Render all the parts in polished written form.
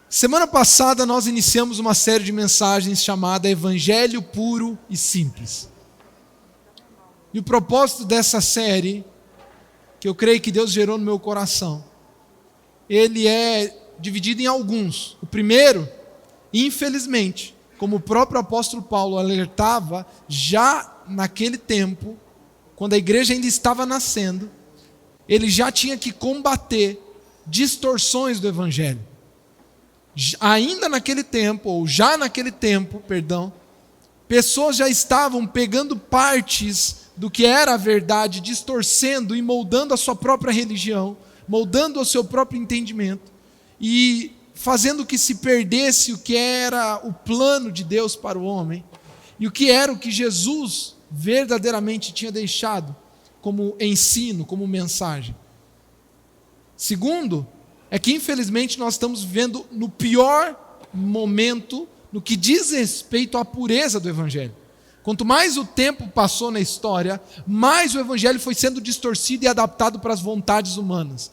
Semana passada nós iniciamos uma série de mensagens chamada Evangelho Puro e Simples. E o propósito dessa série, que eu creio que Deus gerou no meu coração, ele é dividido em alguns. O primeiro, infelizmente, como o próprio apóstolo Paulo alertava, já naquele tempo, quando a igreja ainda estava nascendo, ele já tinha que combater distorções do Evangelho. Ainda naquele tempo, ou já naquele tempo, pessoas já estavam pegando partes do que era a verdade, distorcendo e moldando a sua própria religião, moldando o seu próprio entendimento e fazendo que se perdesse o que era o plano de Deus para o homem e o que era o que Jesus verdadeiramente tinha deixado como ensino, como mensagem. Segundo, é que infelizmente nós estamos vivendo no pior momento no que diz respeito à pureza do Evangelho. Quanto mais o tempo passou na história, mais o Evangelho foi sendo distorcido e adaptado para as vontades humanas.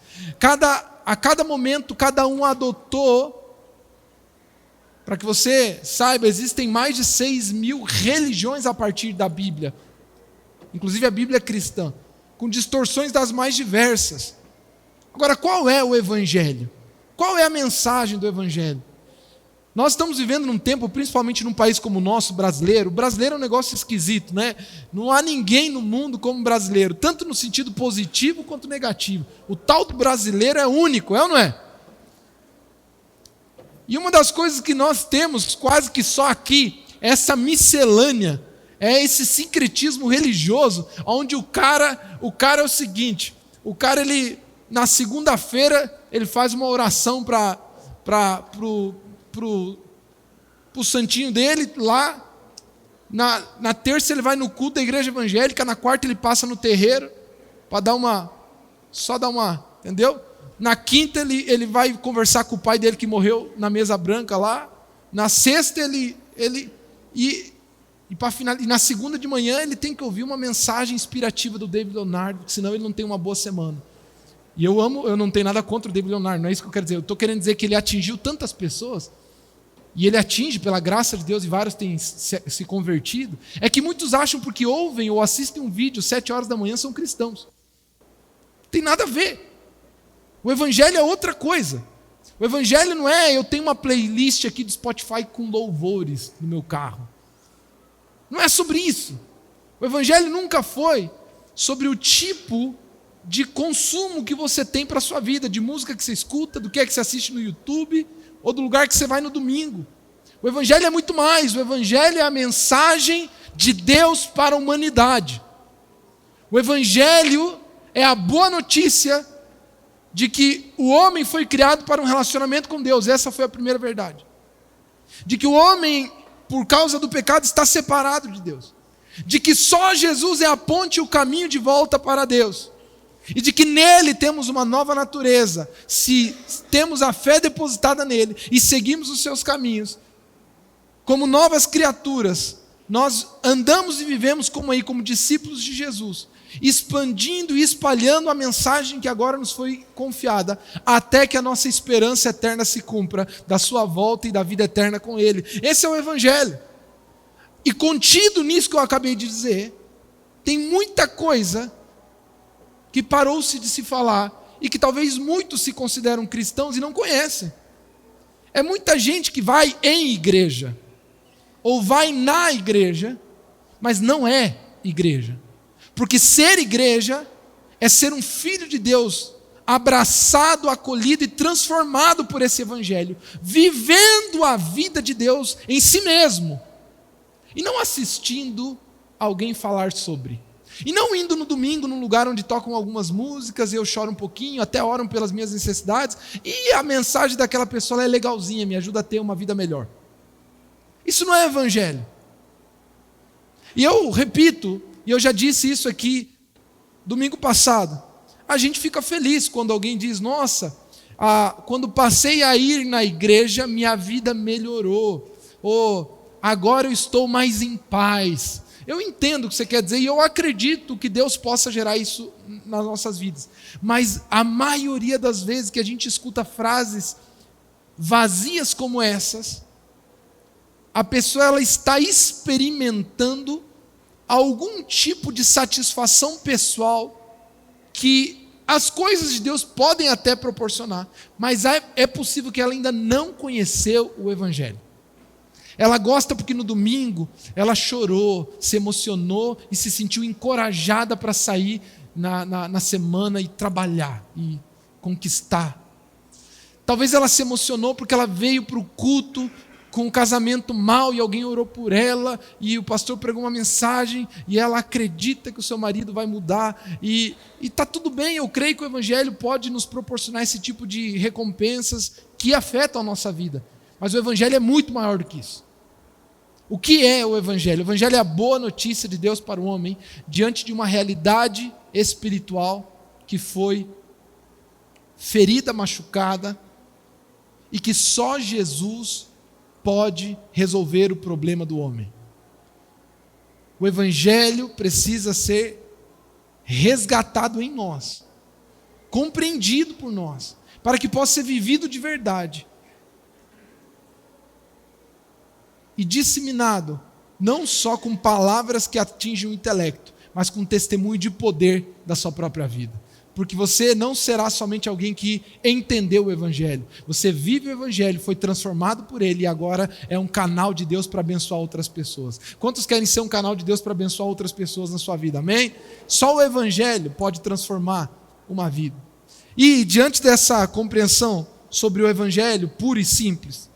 A cada momento, cada um adotou, para que você saiba, existem mais de 6.000 religiões a partir da Bíblia, inclusive a Bíblia cristã, com distorções das mais diversas. Agora, qual é o Evangelho? Qual é a mensagem do Evangelho? Nós estamos vivendo num tempo, principalmente num país como o nosso, brasileiro. O brasileiro é um negócio esquisito, né? Não há ninguém no mundo como brasileiro, tanto no sentido positivo quanto negativo. O tal do brasileiro é único, é ou não é? E uma das coisas que nós temos quase que só aqui, é essa miscelânea, é esse sincretismo religioso, onde o cara é o seguinte, na segunda-feira, ele faz uma oração pro santinho dele lá. Na terça ele vai no culto da igreja evangélica. Na quarta ele passa no terreiro para entendeu? Na quinta ele vai conversar com o pai dele que morreu na mesa branca lá. Na sexta e na segunda de manhã ele tem que ouvir uma mensagem inspirativa do David Leonardo, senão ele não tem uma boa semana. E eu não tenho nada contra o David Leonardo, não é isso que eu quero dizer. Eu estou querendo dizer que ele atingiu tantas pessoas, e ele atinge pela graça de Deus, e vários têm se convertido, é que muitos acham porque ouvem ou assistem um vídeo 7 horas da manhã são cristãos. Não tem nada a ver. O Evangelho é outra coisa. O Evangelho não é, eu tenho uma playlist aqui do Spotify com louvores no meu carro. Não é sobre isso. O Evangelho nunca foi sobre o tipo de consumo que você tem para a sua vida, de música que você escuta, do que é que você assiste no YouTube, ou do lugar que você vai no domingo. O Evangelho é muito mais. O Evangelho é a mensagem de Deus para a humanidade. O Evangelho é a boa notícia de que o homem foi criado para um relacionamento com Deus. Essa foi a primeira verdade. De que o homem, por causa do pecado, está separado de Deus. De que só Jesus é a ponte e o caminho de volta para Deus. E de que nele temos uma nova natureza, se temos a fé depositada nele e seguimos os seus caminhos, como novas criaturas, nós andamos e vivemos como discípulos de Jesus, expandindo e espalhando a mensagem que agora nos foi confiada, até que a nossa esperança eterna se cumpra, da sua volta e da vida eterna com ele. Esse é o Evangelho. E contido nisso que eu acabei de dizer, tem muita coisa que parou-se de se falar, e que talvez muitos se consideram cristãos e não conhecem. É muita gente que vai em igreja, ou vai na igreja, mas não é igreja. Porque ser igreja é ser um filho de Deus, abraçado, acolhido e transformado por esse Evangelho, vivendo a vida de Deus em si mesmo, e não assistindo alguém falar sobre. E não indo no domingo num lugar onde tocam algumas músicas e eu choro um pouquinho, até oram pelas minhas necessidades, e a mensagem daquela pessoa é legalzinha, me ajuda a ter uma vida melhor. Isso não é Evangelho. E eu repito, e eu já disse isso aqui domingo passado, a gente fica feliz quando alguém diz, nossa, quando passei a ir na igreja, minha vida melhorou, ou agora eu estou mais em paz. Eu entendo o que você quer dizer e eu acredito que Deus possa gerar isso nas nossas vidas. Mas a maioria das vezes que a gente escuta frases vazias como essas, a pessoa ela está experimentando algum tipo de satisfação pessoal que as coisas de Deus podem até proporcionar, mas é possível que ela ainda não conheceu o Evangelho. Ela gosta porque no domingo ela chorou, se emocionou e se sentiu encorajada para sair na semana e trabalhar e conquistar. Talvez ela se emocionou porque ela veio para o culto com um casamento mal e alguém orou por ela e o pastor pregou uma mensagem e ela acredita que o seu marido vai mudar e está tudo bem. Eu creio que o Evangelho pode nos proporcionar esse tipo de recompensas que afetam a nossa vida, mas o Evangelho é muito maior do que isso. O que é o Evangelho? O Evangelho é a boa notícia de Deus para o homem diante de uma realidade espiritual que foi ferida, machucada e que só Jesus pode resolver o problema do homem. O Evangelho precisa ser resgatado em nós, compreendido por nós, para que possa ser vivido de verdade e disseminado, não só com palavras que atingem o intelecto, mas com testemunho de poder da sua própria vida. Porque você não será somente alguém que entendeu o Evangelho. Você vive o Evangelho, foi transformado por ele e agora é um canal de Deus para abençoar outras pessoas. Quantos querem ser um canal de Deus para abençoar outras pessoas na sua vida? Amém? Só o Evangelho pode transformar uma vida. E diante dessa compreensão sobre o Evangelho puro e simples,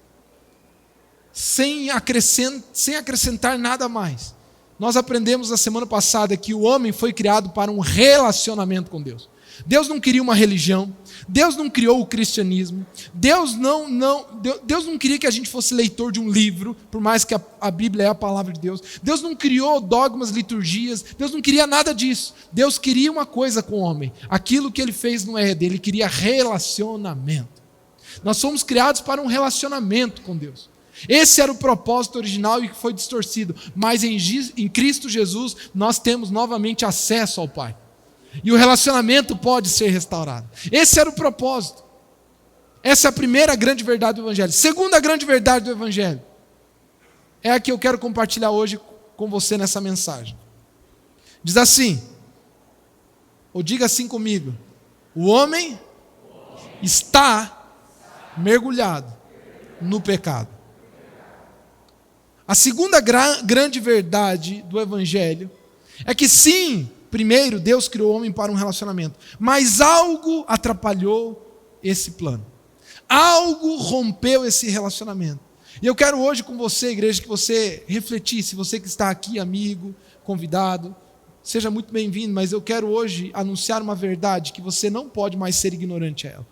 sem acrescentar nada mais, nós aprendemos na semana passada que o homem foi criado para um relacionamento com Deus. Deus não queria uma religião, Deus não criou o cristianismo, Deus não queria que a gente fosse leitor de um livro, por mais que a Bíblia é a palavra de Deus. Deus não criou dogmas, liturgias, Deus não queria nada disso. Deus queria uma coisa com o homem, aquilo que ele fez no Éden, ele queria relacionamento. Nós fomos criados para um relacionamento com Deus. Esse era o propósito original e que foi distorcido, mas em Cristo Jesus nós temos novamente acesso ao Pai. E o relacionamento pode ser restaurado. Esse era o propósito. Essa é a primeira grande verdade do Evangelho. Segunda grande verdade do Evangelho é a que eu quero compartilhar hoje com você nessa mensagem. Diz assim, ou diga assim comigo: o homem está mergulhado no pecado. A segunda grande verdade do Evangelho é que sim, primeiro, Deus criou o homem para um relacionamento, mas algo atrapalhou esse plano. Algo rompeu esse relacionamento. E eu quero hoje com você, igreja, que você refletisse, você que está aqui, amigo, convidado, seja muito bem-vindo, mas eu quero hoje anunciar uma verdade que você não pode mais ser ignorante a ela.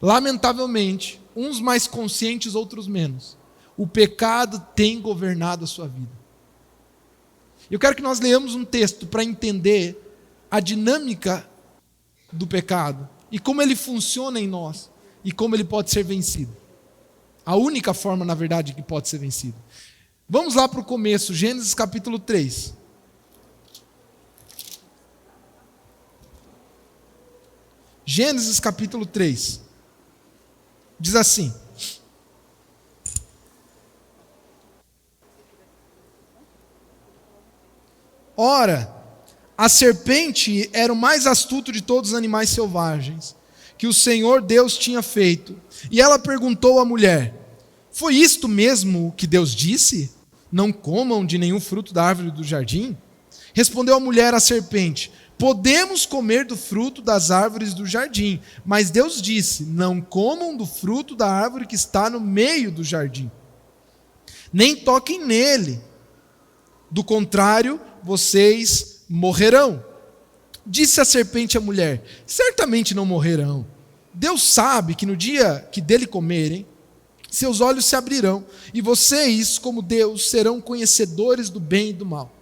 Lamentavelmente, uns mais conscientes, outros menos, o pecado tem governado a sua vida. Eu quero que nós leamos um texto para entender a dinâmica do pecado e como ele funciona em nós e como ele pode ser vencido. A única forma, na verdade, que pode ser vencido. Vamos lá para o começo, Gênesis capítulo 3. Gênesis capítulo 3. Diz assim: ora, a serpente era o mais astuto de todos os animais selvagens que o Senhor Deus tinha feito. E ela perguntou à mulher: foi isto mesmo que Deus disse? Não comam de nenhum fruto da árvore do jardim? Respondeu a mulher à serpente: podemos comer do fruto das árvores do jardim, mas Deus disse: não comam do fruto da árvore que está no meio do jardim, nem toquem nele, do contrário, vocês morrerão. Disse a serpente à mulher: certamente não morrerão. Deus sabe que no dia que dele comerem, seus olhos se abrirão, e vocês, como Deus, serão conhecedores do bem e do mal.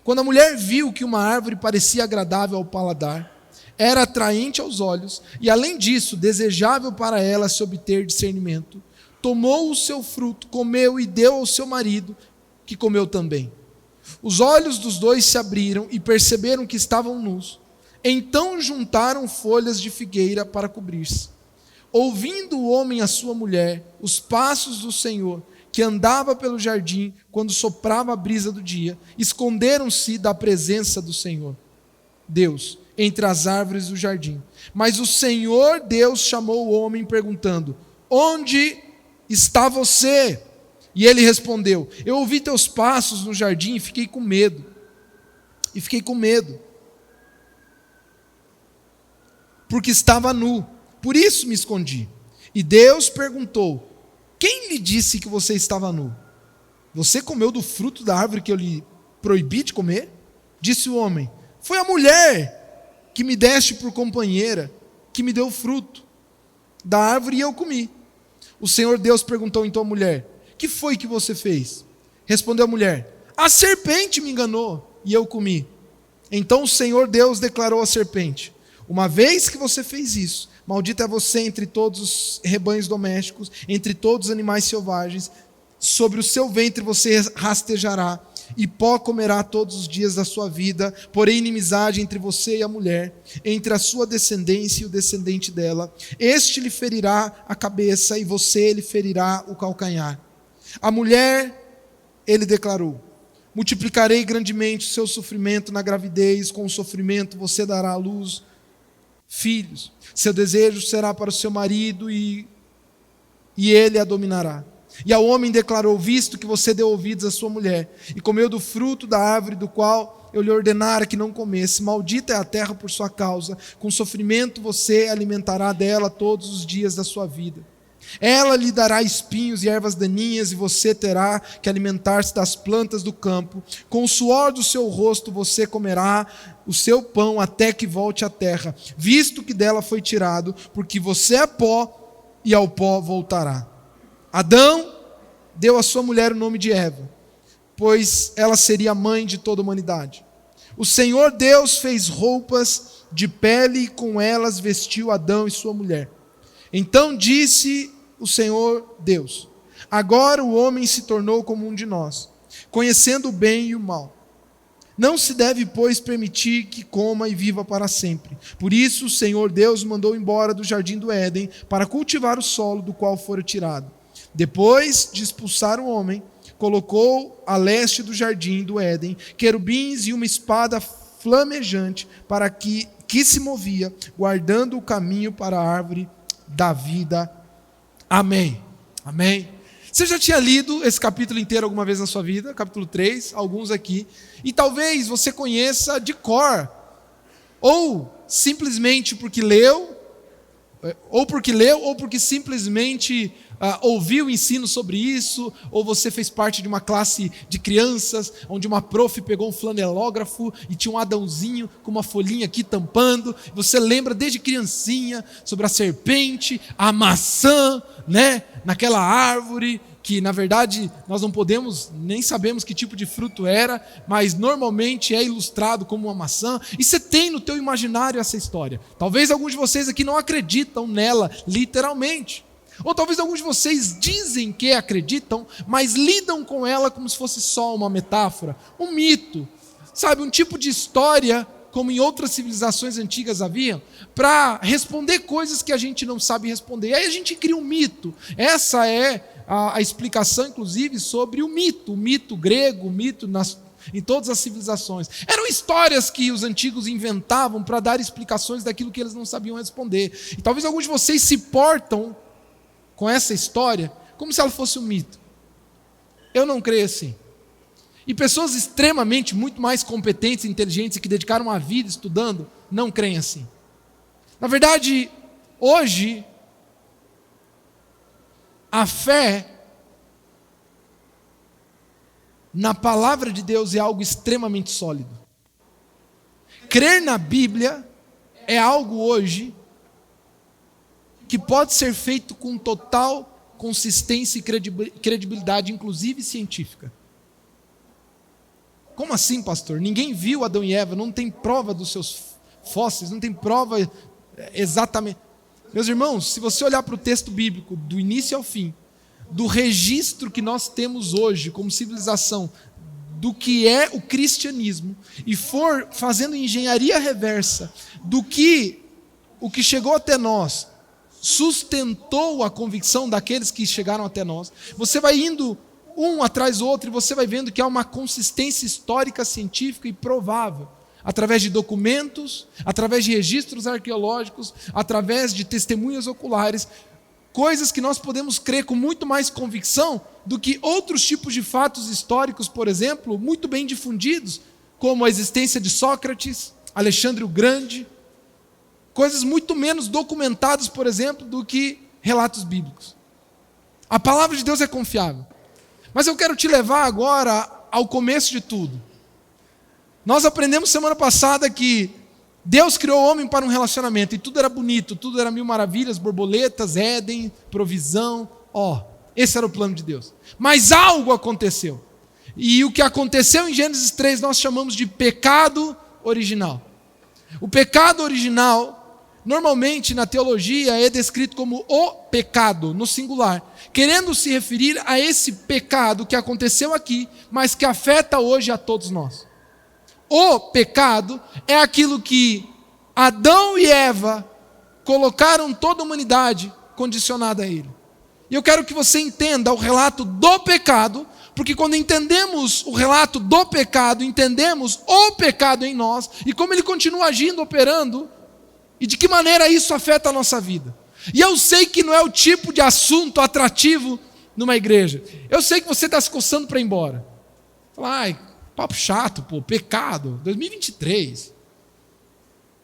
Quando a mulher viu que uma árvore parecia agradável ao paladar, era atraente aos olhos, e além disso, desejável para ela se obter discernimento, tomou o seu fruto, comeu e deu ao seu marido, que comeu também. Os olhos dos dois se abriram e perceberam que estavam nus. Então juntaram folhas de figueira para cobrir-se. Ouvindo o homem a sua mulher, os passos do Senhor, que andava pelo jardim quando soprava a brisa do dia, esconderam-se da presença do Senhor Deus entre as árvores do jardim. Mas o Senhor Deus chamou o homem perguntando: onde está você? E ele respondeu: eu ouvi teus passos no jardim e fiquei com medo. Porque estava nu, por isso me escondi. E Deus perguntou: quem lhe disse que você estava nu? Você comeu do fruto da árvore que eu lhe proibi de comer? Disse o homem: foi a mulher que me deste por companheira, que me deu o fruto da árvore e eu comi. O Senhor Deus perguntou então à mulher: que foi que você fez? Respondeu a mulher: a serpente me enganou e eu comi. Então o Senhor Deus declarou à serpente: uma vez que você fez isso, maldita é você entre todos os rebanhos domésticos, entre todos os animais selvagens, sobre o seu ventre você rastejará, e pó comerá todos os dias da sua vida, porém inimizade entre você e a mulher, entre a sua descendência e o descendente dela. Este lhe ferirá a cabeça e você lhe ferirá o calcanhar. A mulher, ele declarou: multiplicarei grandemente o seu sofrimento na gravidez, com o sofrimento você dará à luz filhos. Seu desejo será para o seu marido e ele a dominará. E ao homem declarou: visto que você deu ouvidos à sua mulher e comeu do fruto da árvore do qual eu lhe ordenara que não comesse, maldita é a terra por sua causa, com sofrimento você alimentará dela todos os dias da sua vida. Ela lhe dará espinhos e ervas daninhas, e você terá que alimentar-se das plantas do campo. Com o suor do seu rosto você comerá o seu pão até que volte à terra, visto que dela foi tirado, porque você é pó e ao pó voltará. Adão deu à sua mulher o nome de Eva, pois ela seria a mãe de toda a humanidade. O Senhor Deus fez roupas de pele e com elas vestiu Adão e sua mulher. Então disse o Senhor Deus: agora o homem se tornou como um de nós, conhecendo o bem e o mal. Não se deve, pois, permitir que coma e viva para sempre. Por isso o Senhor Deus mandou embora do jardim do Éden para cultivar o solo do qual fora tirado. Depois de expulsar o homem, colocou a leste do jardim do Éden querubins e uma espada flamejante para que se movia, guardando o caminho para a árvore da vida. Amém. Amém. Você já tinha lido esse capítulo inteiro alguma vez na sua vida? Capítulo 3, alguns aqui. E talvez você conheça de cor. Ou simplesmente porque leu, ou porque simplesmente ouviu o ensino sobre isso, ou você fez parte de uma classe de crianças, onde uma prof pegou um flanelógrafo e tinha um Adãozinho com uma folhinha aqui tampando. Você lembra desde criancinha sobre a serpente, a maçã, né, naquela árvore, que na verdade nós não podemos, nem sabemos que tipo de fruto era, mas normalmente é ilustrado como uma maçã, e você tem no teu imaginário essa história. Talvez alguns de vocês aqui não acreditam nela literalmente, ou talvez alguns de vocês dizem que acreditam, mas lidam com ela como se fosse só uma metáfora, um mito, sabe, um tipo de história como em outras civilizações antigas haviam, para responder coisas que a gente não sabe responder. E aí a gente cria um mito. Essa é a explicação, inclusive, sobre o mito grego, o mito em todas as civilizações. Eram histórias que os antigos inventavam para dar explicações daquilo que eles não sabiam responder. E talvez alguns de vocês se portam com essa história como se ela fosse um mito. Eu não creio assim. E pessoas extremamente, muito mais competentes e inteligentes e que dedicaram a vida estudando, não creem assim. Na verdade, hoje, a fé na palavra de Deus é algo extremamente sólido. Crer na Bíblia é algo hoje que pode ser feito com total consistência e credibilidade, inclusive científica. Como assim, pastor? Ninguém viu Adão e Eva, não tem prova dos seus fósseis, não tem prova exatamente. Meus irmãos, se você olhar para o texto bíblico, do início ao fim, do registro que nós temos hoje como civilização, do que é o cristianismo, e for fazendo engenharia reversa do que o que chegou até nós sustentou a convicção daqueles que chegaram até nós. Você vai indo um atrás do outro e você vai vendo que há uma consistência histórica, científica e provável, através de documentos, através de registros arqueológicos, através de testemunhas oculares, coisas que nós podemos crer com muito mais convicção do que outros tipos de fatos históricos, por exemplo, muito bem difundidos, como a existência de Sócrates, Alexandre o Grande, coisas muito menos documentadas, por exemplo, do que relatos bíblicos. A palavra de Deus é confiável. Mas eu quero te levar agora ao começo de tudo. Nós aprendemos semana passada que Deus criou o homem para um relacionamento, e tudo era bonito, tudo era mil maravilhas, borboletas, Éden, provisão. Esse era o plano de Deus. Mas algo aconteceu. E o que aconteceu em Gênesis 3 nós chamamos de pecado original. O pecado original, normalmente na teologia, é descrito como o pecado, no singular, querendo se referir a esse pecado que aconteceu aqui, mas que afeta hoje a todos nós. O pecado é aquilo que Adão e Eva colocaram toda a humanidade condicionada a ele. E eu quero que você entenda o relato do pecado, porque quando entendemos o relato do pecado, entendemos o pecado em nós e como ele continua agindo, operando, e de que maneira isso afeta a nossa vida. E eu sei que não é o tipo de assunto atrativo numa igreja. Eu sei que você está se coçando para ir embora. Fala, papo chato, pecado, 2023.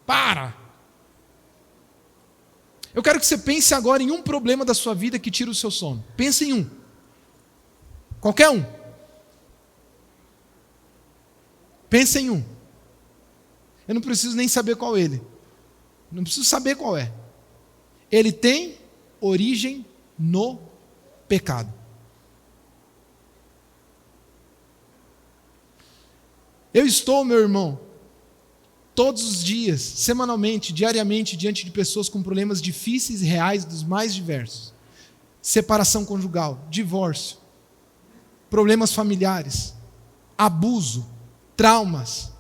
Para! Eu quero que você pense agora em um problema da sua vida que tira o seu sono. Pense em um. Qualquer um. Pense em um. Eu não preciso nem saber qual ele. Não preciso saber qual é. Ele tem origem no pecado. Eu estou, meu irmão, todos os dias, semanalmente, diariamente, diante de pessoas com problemas difíceis e reais dos mais diversos. Separação conjugal, divórcio, problemas familiares, abuso, traumas,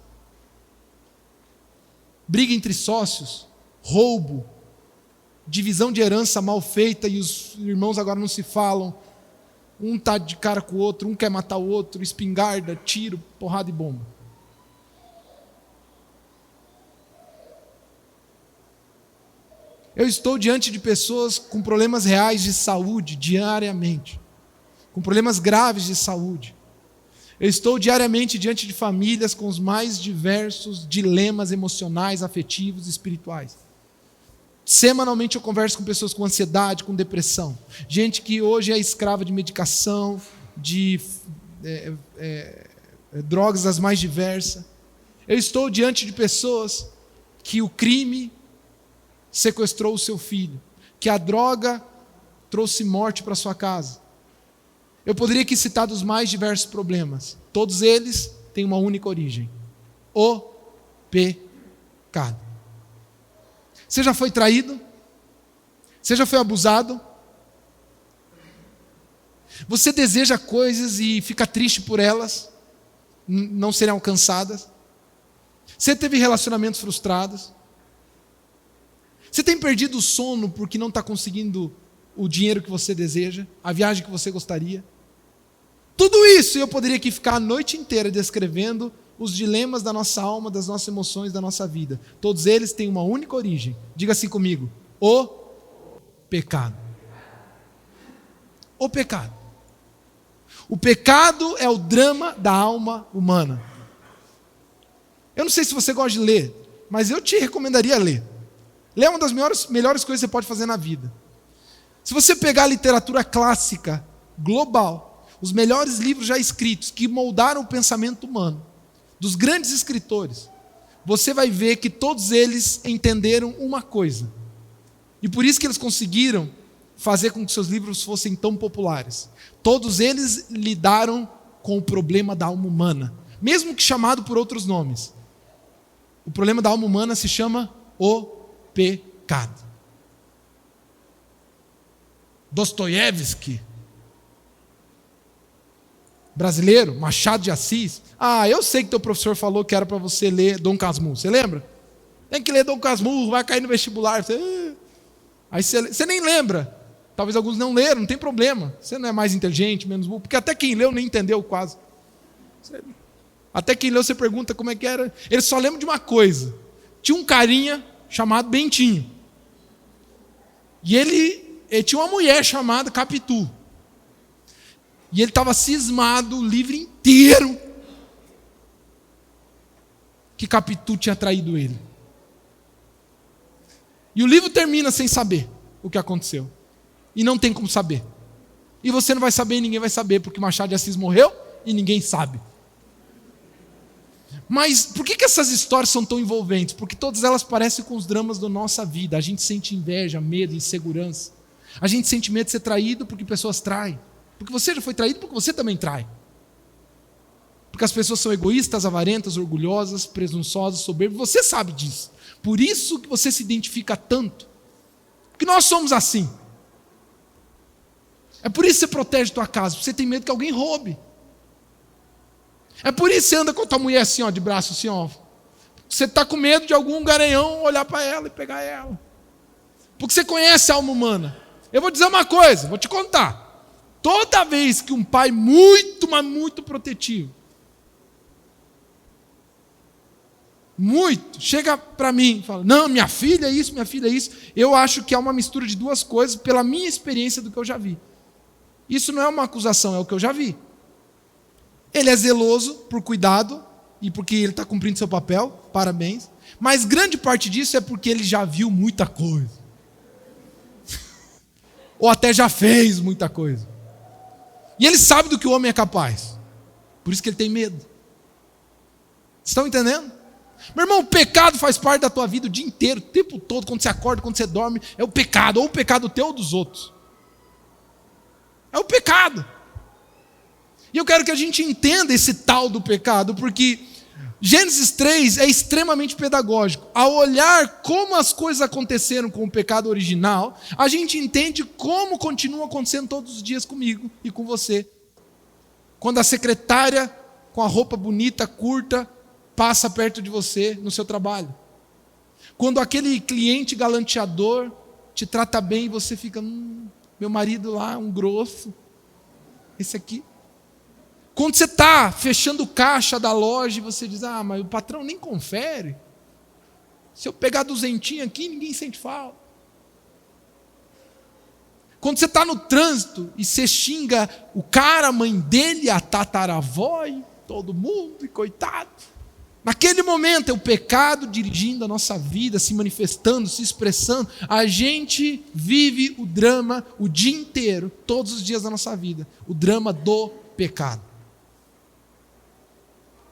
briga entre sócios, roubo, divisão de herança mal feita e os irmãos agora não se falam. Um está de cara com o outro, um quer matar o outro, espingarda, tiro, porrada e bomba. Eu estou diante de pessoas com problemas reais de saúde diariamente, com problemas graves de saúde. Eu estou diariamente diante de famílias com os mais diversos dilemas emocionais, afetivos e espirituais. Semanalmente eu converso com pessoas com ansiedade, com depressão. Gente que hoje é escrava de medicação, de drogas as mais diversas. Eu estou diante de pessoas que o crime sequestrou o seu filho, que a droga trouxe morte para sua casa. Eu poderia aqui citar dos mais diversos problemas. Todos eles têm uma única origem: o pecado. Você já foi traído? Você já foi abusado? Você deseja coisas e fica triste por elas não serem alcançadas? Você teve relacionamentos frustrados? Você tem perdido o sono porque não está conseguindo o dinheiro que você deseja, a viagem que você gostaria? Tudo isso eu poderia aqui ficar a noite inteira descrevendo os dilemas da nossa alma, das nossas emoções, da nossa vida. Todos eles têm uma única origem. Diga assim comigo: o pecado. O pecado. O pecado é o drama da alma humana. Eu não sei se você gosta de ler, mas eu te recomendaria ler. Ler é uma das melhores coisas que você pode fazer na vida. Se você pegar a literatura clássica, global, os melhores livros já escritos, que moldaram o pensamento humano, dos grandes escritores, você vai ver que todos eles entenderam uma coisa. E por isso que eles conseguiram fazer com que seus livros fossem tão populares. Todos eles lidaram com o problema da alma humana, mesmo que chamado por outros nomes. O problema da alma humana se chama o pecado. Dostoiévski, brasileiro, Machado de Assis. Eu sei que teu professor falou que era para você ler Dom Casmurro. Você lembra? Tem que ler Dom Casmurro, vai cair no vestibular. Aí você nem lembra. Talvez alguns não leram, não tem problema. Você não é mais inteligente, menos burro, porque até quem leu nem entendeu quase. Até quem leu você pergunta como é que era. Ele só lembra de uma coisa. Tinha um carinha chamado Bentinho. E ele tinha uma mulher chamada Capitu. E ele estava cismado o livro inteiro que Capitu tinha traído ele. E o livro termina sem saber o que aconteceu. E não tem como saber. E você não vai saber e ninguém vai saber, porque Machado de Assis morreu e ninguém sabe. Mas por que essas histórias são tão envolventes? Porque todas elas parecem com os dramas da nossa vida. A gente sente inveja, medo, insegurança. A gente sente medo de ser traído porque pessoas traem. Porque você já foi traído porque você também trai. Porque as pessoas são egoístas, avarentas, orgulhosas, presunçosas, soberbas. Você sabe disso. Por isso que você se identifica tanto. Porque nós somos assim. É por isso que você protege tua casa, porque você tem medo que alguém roube. É por isso que você anda com a tua mulher assim, ó, de braço assim, ó. Você está com medo de algum garanhão olhar para ela e pegar ela. Porque você conhece a alma humana. Eu vou dizer uma coisa, vou te contar. Toda vez que um pai muito, mas muito protetivo, chega para mim e fala, não, minha filha é isso, eu acho que é uma mistura de duas coisas pela minha experiência do que eu já vi. Isso não é uma acusação, é o que eu já vi. Ele é zeloso por cuidado e porque ele está cumprindo seu papel, parabéns. Mas grande parte disso é porque ele já viu muita coisa. Ou até já fez muita coisa. E ele sabe do que o homem é capaz. Por isso que ele tem medo. Estão entendendo? Meu irmão, o pecado faz parte da tua vida o dia inteiro, o tempo todo, quando você acorda, quando você dorme, é o pecado, ou o pecado teu ou dos outros. É o pecado. E eu quero que a gente entenda esse tal do pecado, porque Gênesis 3 é extremamente pedagógico. Ao olhar como as coisas aconteceram com o pecado original, a gente entende como continua acontecendo todos os dias comigo e com você. Quando a secretária com a roupa bonita, curta, passa perto de você no seu trabalho. Quando aquele cliente galanteador te trata bem e você fica, meu marido lá, um grosso, esse aqui. Quando você está fechando o caixa da loja e você diz, mas o patrão nem confere. Se eu pegar 200 aqui, ninguém sente falta. Quando você está no trânsito e você xinga o cara, a mãe dele, a tataravó e todo mundo, e coitado. Naquele momento é o pecado dirigindo a nossa vida, se manifestando, se expressando. A gente vive o drama o dia inteiro, todos os dias da nossa vida. O drama do pecado.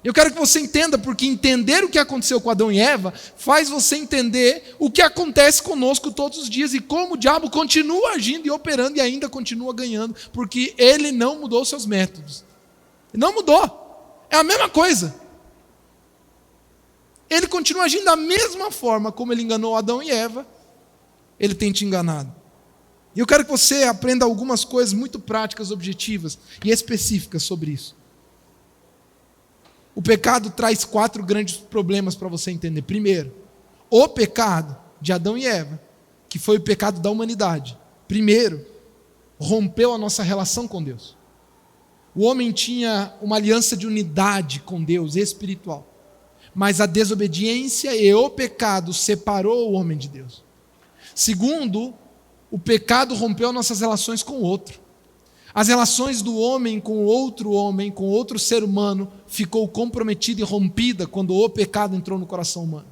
Eu quero que você entenda, porque entender o que aconteceu com Adão e Eva faz você entender o que acontece conosco todos os dias e como o diabo continua agindo e operando e ainda continua ganhando, porque ele não mudou seus métodos. Não mudou. É a mesma coisa. Ele continua agindo da mesma forma como ele enganou Adão e Eva, ele tem te enganado. E eu quero que você aprenda algumas coisas muito práticas, objetivas e específicas sobre isso. O pecado traz 4 grandes problemas para você entender. Primeiro, o pecado de Adão e Eva, que foi o pecado da humanidade. Primeiro, rompeu a nossa relação com Deus. O homem tinha uma aliança de unidade com Deus, espiritual. Mas a desobediência e o pecado separou o homem de Deus. Segundo, o pecado rompeu nossas relações com o outro. As relações do homem, com outro ser humano, ficou comprometida e rompida quando o pecado entrou no coração humano.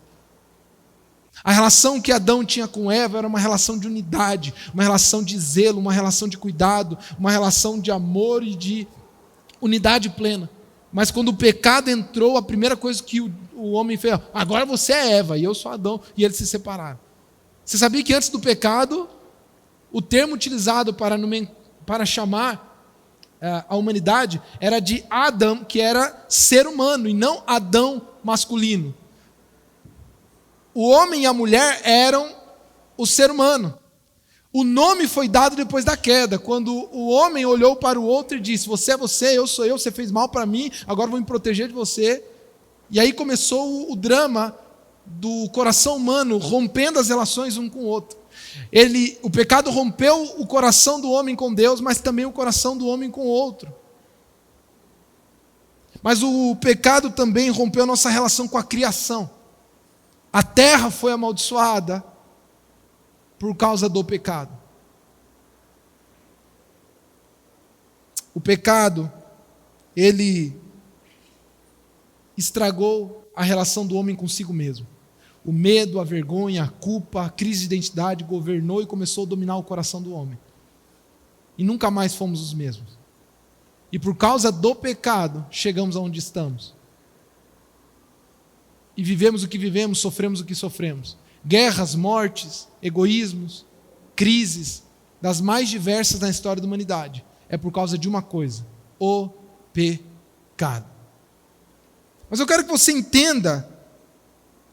A relação que Adão tinha com Eva era uma relação de unidade, uma relação de zelo, uma relação de cuidado, uma relação de amor e de unidade plena. Mas quando o pecado entrou, a primeira coisa que o homem fez, agora você é Eva e eu sou Adão, e eles se separaram. Você sabia que antes do pecado, o termo utilizado para chamar a humanidade era de Adão, que era ser humano, e não Adão masculino. O homem e a mulher eram o ser humano. O nome foi dado depois da queda, quando o homem olhou para o outro e disse, você é você, eu sou eu, você fez mal para mim, agora vou me proteger de você. E aí começou o drama do coração humano, rompendo as relações um com o outro. O pecado rompeu o coração do homem com Deus, mas também o coração do homem com o outro. Mas o pecado também rompeu a nossa relação com a criação. A terra foi amaldiçoada por causa do pecado. O pecado, ele estragou a relação do homem consigo mesmo. O medo, a vergonha, a culpa, a crise de identidade governou e começou a dominar o coração do homem. E nunca mais fomos os mesmos. E por causa do pecado, chegamos aonde estamos. E vivemos o que vivemos, sofremos o que sofremos. Guerras, mortes, egoísmos, crises, das mais diversas na história da humanidade. É por causa de uma coisa: o pecado. Mas eu quero que você entenda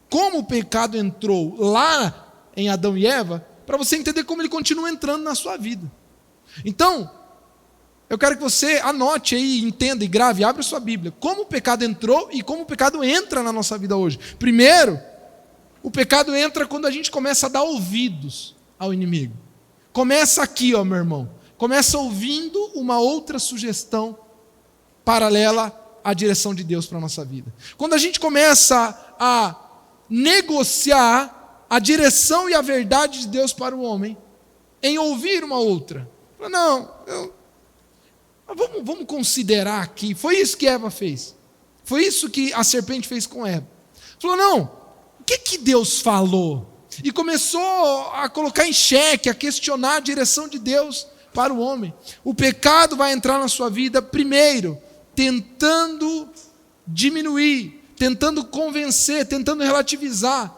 como o pecado entrou lá em Adão e Eva, para você entender como ele continua entrando na sua vida. Então, eu quero que você anote aí, entenda e grave, abra sua Bíblia, como o pecado entrou e como o pecado entra na nossa vida hoje. Primeiro, o pecado entra quando a gente começa a dar ouvidos ao inimigo. Começa aqui, ó, meu irmão. Começa ouvindo uma outra sugestão paralela à direção de Deus para a nossa vida. Quando a gente começa a negociar a direção e a verdade de Deus para o homem, em ouvir uma outra. Não, vamos considerar aqui. Foi isso que Eva fez. Foi isso que a serpente fez com Eva. Falou, não, o que Deus falou? E começou a colocar em xeque, a questionar a direção de Deus para o homem. O pecado vai entrar na sua vida primeiro, tentando diminuir, tentando convencer, tentando relativizar.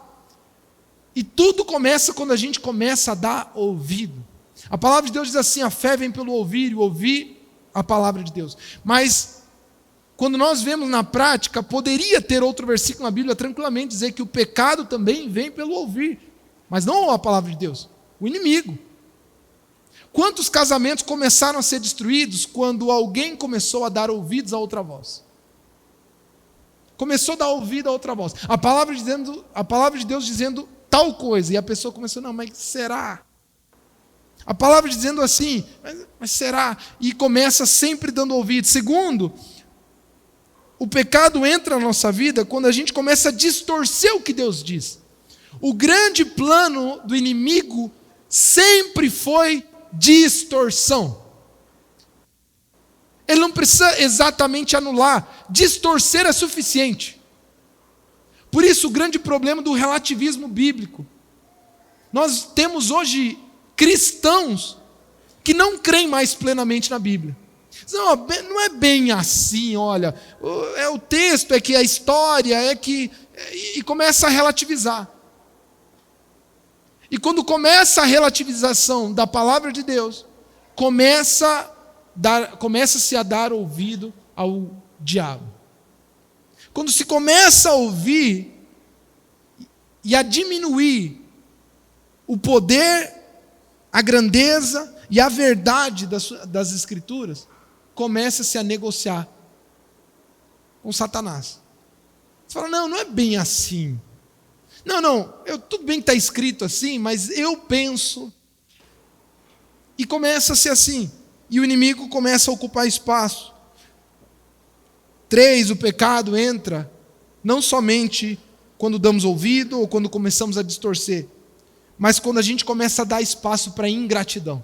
E tudo começa quando a gente começa a dar ouvido. A palavra de Deus diz assim, a fé vem pelo ouvir, e ouvir a palavra de Deus. Mas, quando nós vemos na prática, poderia ter outro versículo na Bíblia tranquilamente dizer que o pecado também vem pelo ouvir. Mas não a palavra de Deus, o inimigo. Quantos casamentos começaram a ser destruídos quando alguém começou a dar ouvidos a outra voz? Começou a dar ouvido a outra voz. A palavra de Deus dizendo tal coisa, e a pessoa começou, não, mas será? A palavra dizendo assim, mas será? E começa sempre dando ouvido. Segundo, o pecado entra na nossa vida quando a gente começa a distorcer o que Deus diz. O grande plano do inimigo sempre foi distorção. Ele não precisa exatamente anular, distorcer é suficiente. Por isso o grande problema do relativismo bíblico. Nós temos hoje cristãos que não creem mais plenamente na Bíblia. Não é bem assim, olha, o texto, é que a história, é que... E começa a relativizar. E quando começa a relativização da palavra de Deus, começa-se a dar ouvido ao diabo. Quando se começa a ouvir e a diminuir o poder, a grandeza e a verdade das Escrituras, começa-se a negociar com Satanás. Você fala, não é bem assim. Não, tudo bem que está escrito assim, mas eu penso. E começa a ser assim. E o inimigo começa a ocupar espaço. 3, o pecado entra não somente quando damos ouvido ou quando começamos a distorcer, mas quando a gente começa a dar espaço para ingratidão.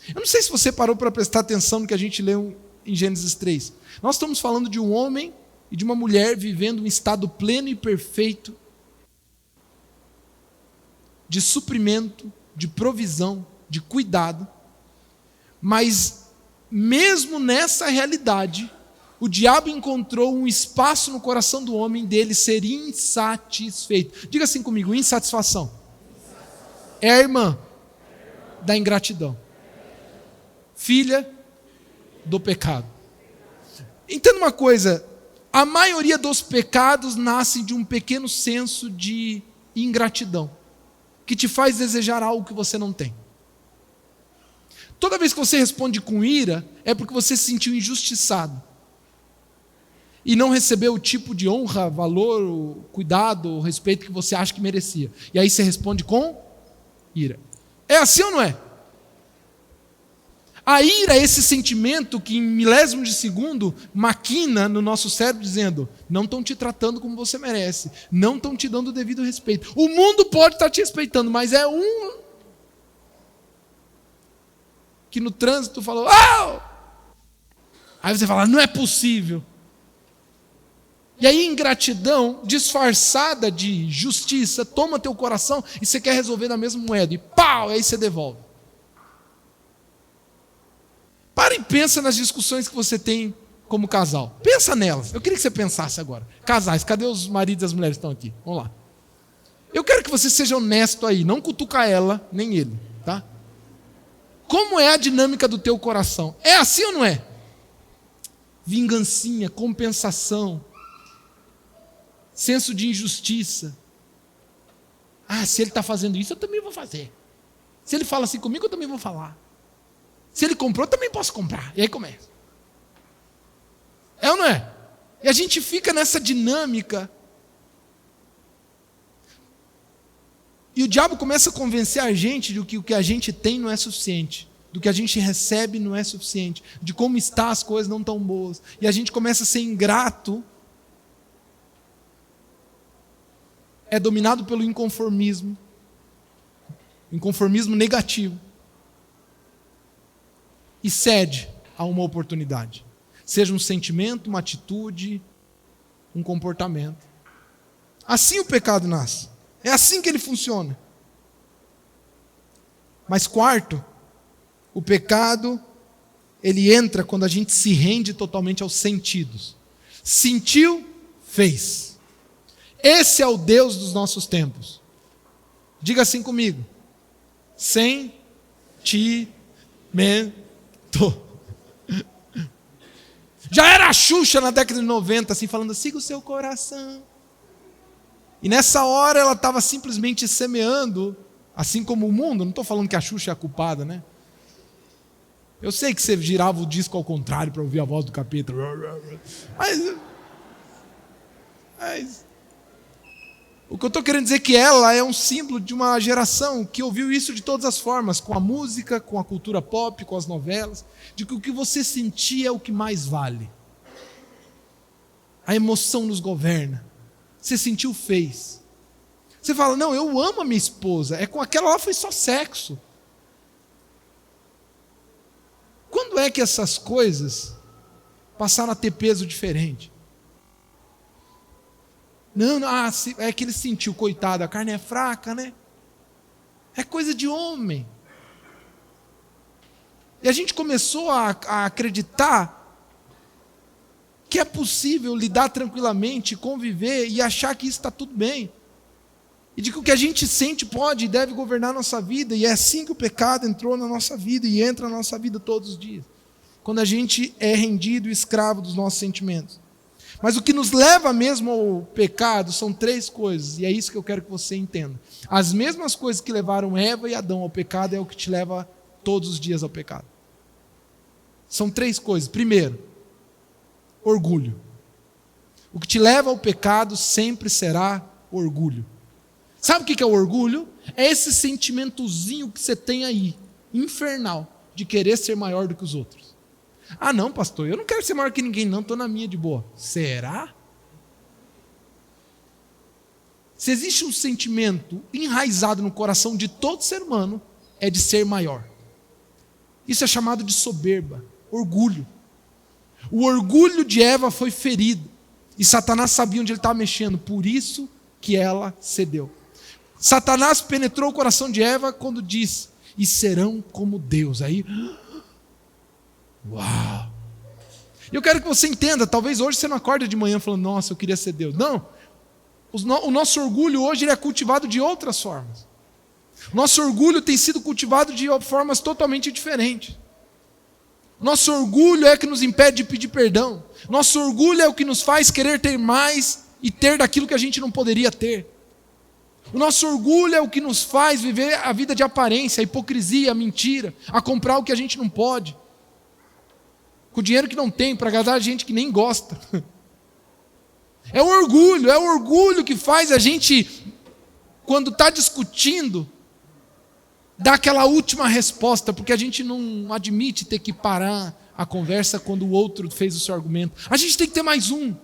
Eu não sei se você parou para prestar atenção no que a gente leu em Gênesis 3. Nós estamos falando de um homem e de uma mulher vivendo um estado pleno e perfeito de suprimento, de provisão, de cuidado. Mas mesmo nessa realidade, o diabo encontrou um espaço no coração do homem dele ser insatisfeito. Diga assim comigo, insatisfação. É a irmã da ingratidão. Filha do pecado. Entenda uma coisa, a maioria dos pecados nascem de um pequeno senso de ingratidão, que te faz desejar algo que você não tem. Toda vez que você responde com ira, é porque você se sentiu injustiçado e não recebeu o tipo de honra, valor, cuidado, respeito que você acha que merecia. E aí você responde com ira. É assim ou não é? A ira é esse sentimento que em milésimos de segundo maquina no nosso cérebro dizendo: não estão te tratando como você merece, não estão te dando o devido respeito. O mundo pode estar te respeitando, mas é um que no trânsito falou: "Oh!" Aí você fala: não é possível. E aí ingratidão disfarçada de justiça toma teu coração e você quer resolver na mesma moeda e pau, aí você devolve. Para e pensa nas discussões que você tem como casal. Pensa nelas. Eu queria que você pensasse agora. Casais, cadê os maridos e as mulheres que estão aqui? Vamos lá. Eu quero que você seja honesto aí, não cutucar ela, nem ele, tá? Como é a dinâmica do teu coração? É assim ou não é? Vingancinha, compensação, senso de injustiça. Ah, se ele está fazendo isso, eu também vou fazer. Se ele fala assim comigo, eu também vou falar. Se ele comprou, eu também posso comprar. E aí começa. É ou não é? E a gente fica nessa dinâmica. E o diabo começa a convencer a gente de que o que a gente tem não é suficiente. Do que a gente recebe não é suficiente. De como está as coisas não tão boas. E a gente começa a ser ingrato. É dominado pelo inconformismo. Inconformismo negativo. E cede a uma oportunidade. Seja um sentimento, uma atitude, um comportamento. Assim o pecado nasce. É assim que ele funciona. Mas quarto, o pecado, ele entra quando a gente se rende totalmente aos sentidos. Sentiu, fez. Esse é o Deus dos nossos tempos. Diga assim comigo. Sentimento. Já era a Xuxa na década de 90, assim, falando: siga o seu coração. E nessa hora ela estava simplesmente semeando, assim como o mundo. Não estou falando que a Xuxa é a culpada, né? Eu sei que você girava o disco ao contrário para ouvir a voz do capeta. Mas o que eu estou querendo dizer é que ela é um símbolo de uma geração que ouviu isso de todas as formas, com a música, com a cultura pop, com as novelas, de que o que você sentia é o que mais vale. A emoção nos governa. Você sentiu, fez. Você fala: não, eu amo a minha esposa, é com aquela lá foi só sexo. Quando é que essas coisas passaram a ter peso diferente? Não, é que ele sentiu, coitado, a carne é fraca, né? É coisa de homem. E a gente começou a acreditar que é possível lidar tranquilamente, conviver e achar que isso está tudo bem. E de que o que a gente sente pode e deve governar a nossa vida. E é assim que o pecado entrou na nossa vida e entra na nossa vida todos os dias. Quando a gente é rendido e escravo dos nossos sentimentos. Mas o que nos leva mesmo ao pecado são três coisas, e é isso que eu quero que você entenda. As mesmas coisas que levaram Eva e Adão ao pecado é o que te leva todos os dias ao pecado. São três coisas. Primeiro, orgulho. O que te leva ao pecado sempre será orgulho. Sabe o que é o orgulho? É esse sentimentozinho que você tem aí, infernal, de querer ser maior do que os outros. Ah não, pastor, eu não quero ser maior que ninguém não, estou na minha de boa. Será? Se existe um sentimento enraizado no coração de todo ser humano, é de ser maior. Isso é chamado de soberba, orgulho. O orgulho de Eva foi ferido, e Satanás sabia onde ele estava mexendo, por isso que ela cedeu. Satanás penetrou o coração de Eva quando disse: e serão como Deus. Aí, uau! E eu quero que você entenda, talvez hoje você não acorda de manhã falando: nossa, eu queria ser Deus. Não, o nosso orgulho hoje ele é cultivado de outras formas. Nosso orgulho tem sido cultivado de formas totalmente diferentes. Nosso orgulho é o que nos impede de pedir perdão. Nosso orgulho é o que nos faz querer ter mais e ter daquilo que a gente não poderia ter. O nosso orgulho é o que nos faz viver a vida de aparência, a hipocrisia, a mentira, a comprar o que a gente não pode, com o dinheiro que não tem, para agradar a gente que nem gosta. É o orgulho que faz a gente, quando está discutindo, dar aquela última resposta, porque a gente não admite ter que parar a conversa quando o outro fez o seu argumento. A gente tem que ter mais um.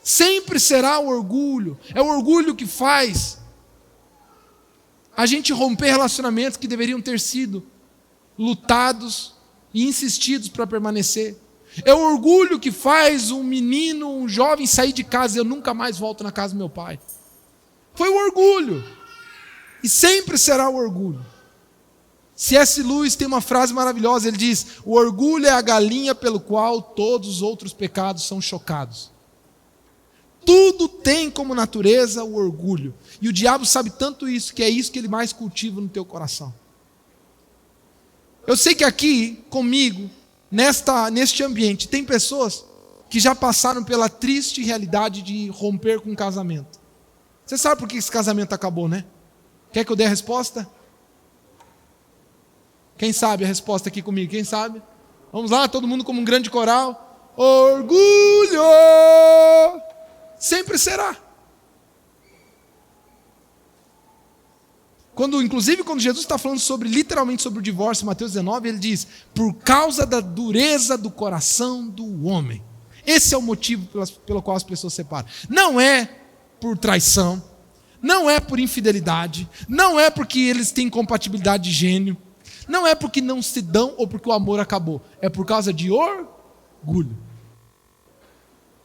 Sempre será o orgulho. É o orgulho que faz a gente romper relacionamentos que deveriam ter sido lutados e insistidos para permanecer. É o orgulho que faz um menino, um jovem sair de casa e eu nunca mais volto na casa do meu pai. Foi o orgulho. E sempre será o orgulho. C.S. Lewis tem uma frase maravilhosa, ele diz: o orgulho é a galinha pelo qual todos os outros pecados são chocados. Tudo tem como natureza o orgulho. E o diabo sabe tanto isso, que é isso que ele mais cultiva no teu coração. Eu sei que aqui, comigo, neste ambiente, tem pessoas que já passaram pela triste realidade de romper com um casamento. Você sabe por que esse casamento acabou, né? Quer que eu dê a resposta? Quem sabe a resposta aqui comigo? Quem sabe? Vamos lá, todo mundo como um grande coral. Orgulho! Sempre será. Inclusive, quando Jesus está falando literalmente sobre o divórcio, em Mateus 19, ele diz: por causa da dureza do coração do homem. Esse é o motivo pelo qual as pessoas se separam. Não é por traição, não é por infidelidade, não é porque eles têm incompatibilidade de gênio, não é porque não se dão ou porque o amor acabou. É por causa de orgulho.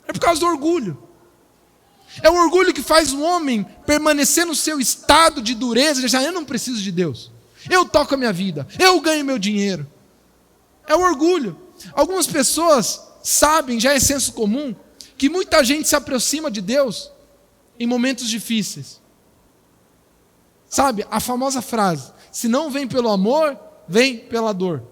É por causa do orgulho. É o orgulho que faz o homem permanecer no seu estado de dureza, eu não preciso de Deus. Eu toco a minha vida, eu ganho meu dinheiro. É o orgulho. Algumas pessoas sabem, já é senso comum, que muita gente se aproxima de Deus em momentos difíceis. Sabe, a famosa frase: se não vem pelo amor, vem pela dor.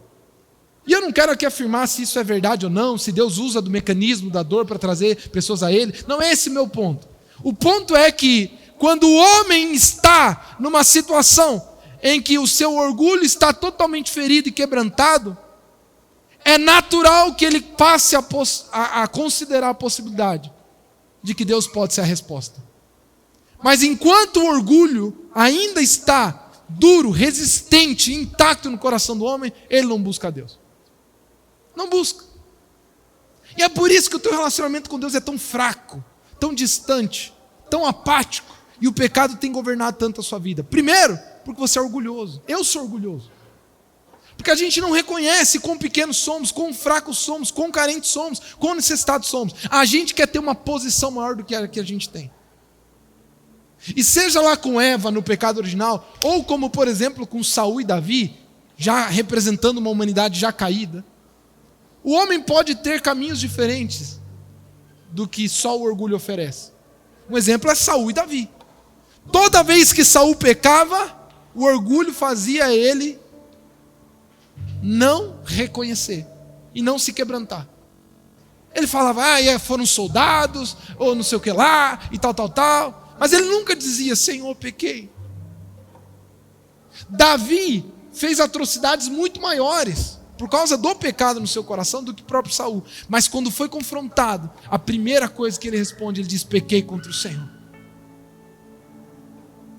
E eu não quero aqui afirmar se isso é verdade ou não, se Deus usa do mecanismo da dor para trazer pessoas a Ele. Não é esse o meu ponto. O ponto é que, quando o homem está numa situação em que o seu orgulho está totalmente ferido e quebrantado, é natural que ele passe a considerar a possibilidade de que Deus pode ser a resposta. Mas enquanto o orgulho ainda está duro, resistente, intacto no coração do homem, ele não busca a Deus. Não busca. E é por isso que o teu relacionamento com Deus é tão fraco, tão distante, tão apático, e o pecado tem governado tanto a sua vida. Primeiro, porque você é orgulhoso. Eu sou orgulhoso. Porque a gente não reconhece quão pequenos somos, quão fracos somos, quão carentes somos, quão necessitados somos. A gente quer ter uma posição maior do que a que a gente tem. E seja lá com Eva no pecado original, ou como, por exemplo, com Saul e Davi, já representando uma humanidade já caída, o homem pode ter caminhos diferentes do que só o orgulho oferece. Um exemplo é Saul e Davi. Toda vez que Saul pecava, o orgulho fazia ele não reconhecer e não se quebrantar. Ele falava: foram soldados, ou não sei o que lá, e tal. Mas ele nunca dizia: Senhor, pequei. Davi fez atrocidades muito maiores por causa do pecado no seu coração do que o próprio Saul. Mas quando foi confrontado, a primeira coisa que ele responde, ele diz: pequei contra o Senhor.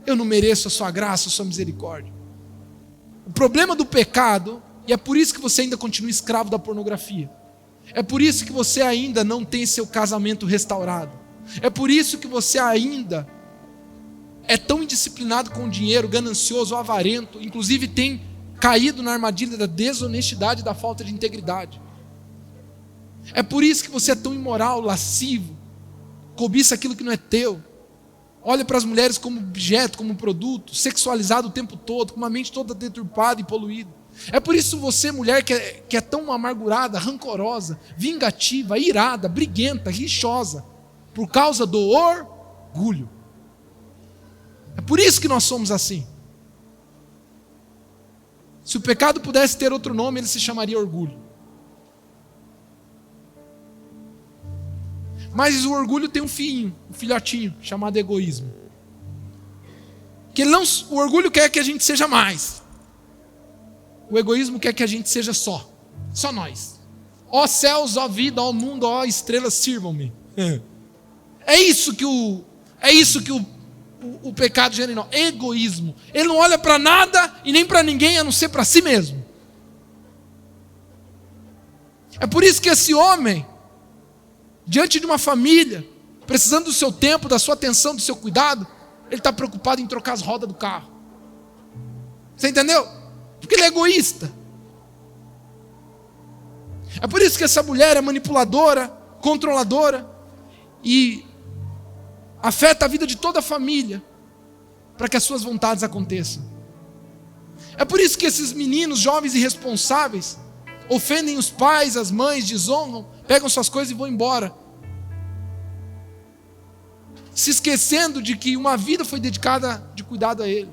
Eu não mereço a sua graça, a sua misericórdia. O problema do pecado, e é por isso que você ainda continua escravo da pornografia, é por isso que você ainda não tem seu casamento restaurado, é por isso que você ainda é tão indisciplinado com o dinheiro, ganancioso, avarento, inclusive tem caído na armadilha da desonestidade e da falta de integridade. É por isso que você é tão imoral, lascivo, cobiça aquilo que não é teu, olha para as mulheres como objeto, como produto, sexualizado o tempo todo, com uma mente toda deturpada e poluída. É por isso você, mulher, que é tão amargurada, rancorosa, vingativa, irada, briguenta, rixosa, por causa do orgulho. É por isso que nós somos assim. Se o pecado pudesse ter outro nome, ele se chamaria orgulho. Mas o orgulho tem um filhotinho, chamado egoísmo. O orgulho quer que a gente seja mais. O egoísmo quer que a gente seja só nós. Ó céus, ó vida, ó mundo, ó estrelas, sirvam-me. É isso que o o pecado gera em nós? Egoísmo. Ele não olha para nada e nem para ninguém a não ser para si mesmo. É por isso que esse homem, diante de uma família, precisando do seu tempo, da sua atenção, do seu cuidado, ele está preocupado em trocar as rodas do carro. Você entendeu? Porque ele é egoísta. É por isso que essa mulher é manipuladora, controladora e afeta a vida de toda a família para que as suas vontades aconteçam. É por isso que esses meninos, jovens irresponsáveis, ofendem os pais, as mães, desonram, pegam suas coisas e vão embora, se esquecendo de que uma vida foi dedicada de cuidado a ele.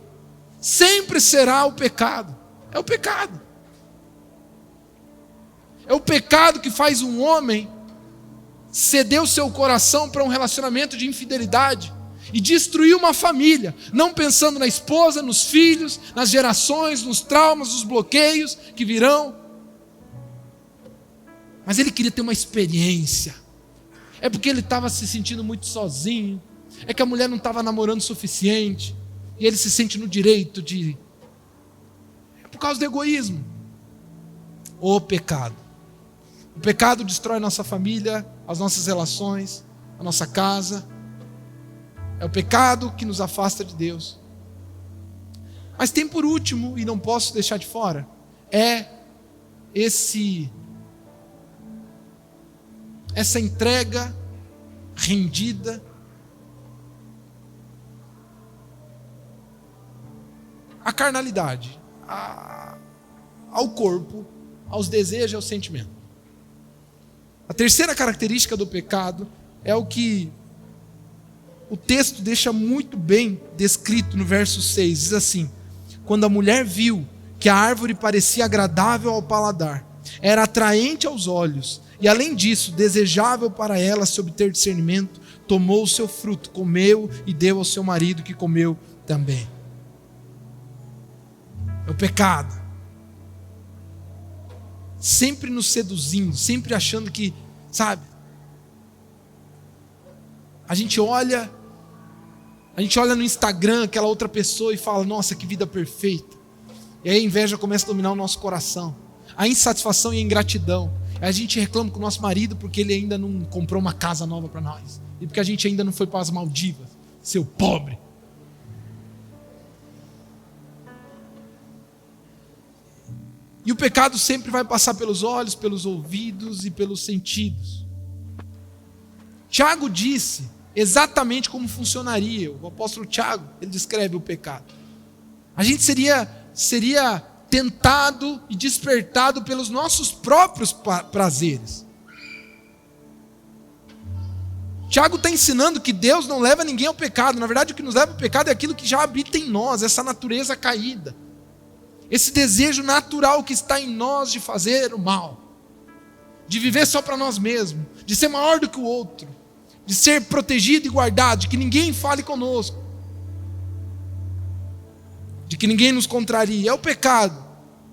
Sempre será o pecado. É o pecado. É o pecado que faz um homem ceder o seu coração para um relacionamento de infidelidade e destruir uma família, não pensando na esposa, nos filhos, nas gerações, nos traumas, nos bloqueios que virão. Mas ele queria ter uma experiência. É porque ele estava se sentindo muito sozinho. É que a mulher não estava namorando o suficiente. E ele se sente no direito de... É por causa do egoísmo. O pecado. O pecado destrói a nossa família, as nossas relações, a nossa casa. É o pecado que nos afasta de Deus. Mas tem por último, e não posso deixar de fora, é essa entrega rendida à carnalidade, ao corpo, aos desejos e aos sentimentos. A terceira característica do pecado é o que o texto deixa muito bem descrito no verso 6. Diz assim: quando a mulher viu que a árvore parecia agradável ao paladar, era atraente aos olhos, e além disso, desejável para ela se obter discernimento, tomou o seu fruto, comeu e deu ao seu marido, que comeu também. É o pecado. Sempre nos seduzindo, sempre achando que, sabe? A gente olha no Instagram aquela outra pessoa e fala: nossa, que vida perfeita. E aí a inveja começa a dominar o nosso coração. A insatisfação e a ingratidão. A gente reclama com o nosso marido porque ele ainda não comprou uma casa nova para nós. E porque a gente ainda não foi para as Maldivas. Seu pobre. E o pecado sempre vai passar pelos olhos, pelos ouvidos e pelos sentidos. Tiago disse exatamente como funcionaria. O apóstolo Tiago, ele descreve o pecado. A gente seria tentado e despertado pelos nossos próprios prazeres. Tiago está ensinando que Deus não leva ninguém ao pecado. Na verdade, o que nos leva ao pecado é aquilo que já habita em nós, essa natureza caída. Esse desejo natural que está em nós de fazer o mal, de viver só para nós mesmos, de ser maior do que o outro, de ser protegido e guardado, de que ninguém fale conosco, de que ninguém nos contrarie. É o pecado,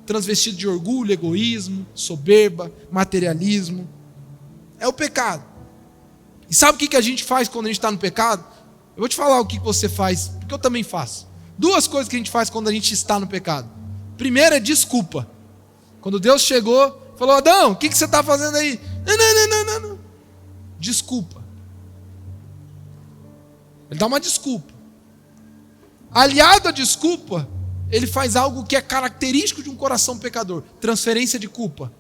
transvestido de orgulho, egoísmo, soberba, materialismo. É o pecado. E sabe o que a gente faz quando a gente está no pecado? Eu vou te falar o que você faz, porque eu também faço. Duas coisas que a gente faz quando a gente está no pecado. Primeiro é desculpa. Quando Deus chegou, falou: Adão, o que você está fazendo aí? Não. Desculpa. Ele dá uma desculpa. Aliado à desculpa, ele faz algo que é característico de um coração pecador: transferência de culpa.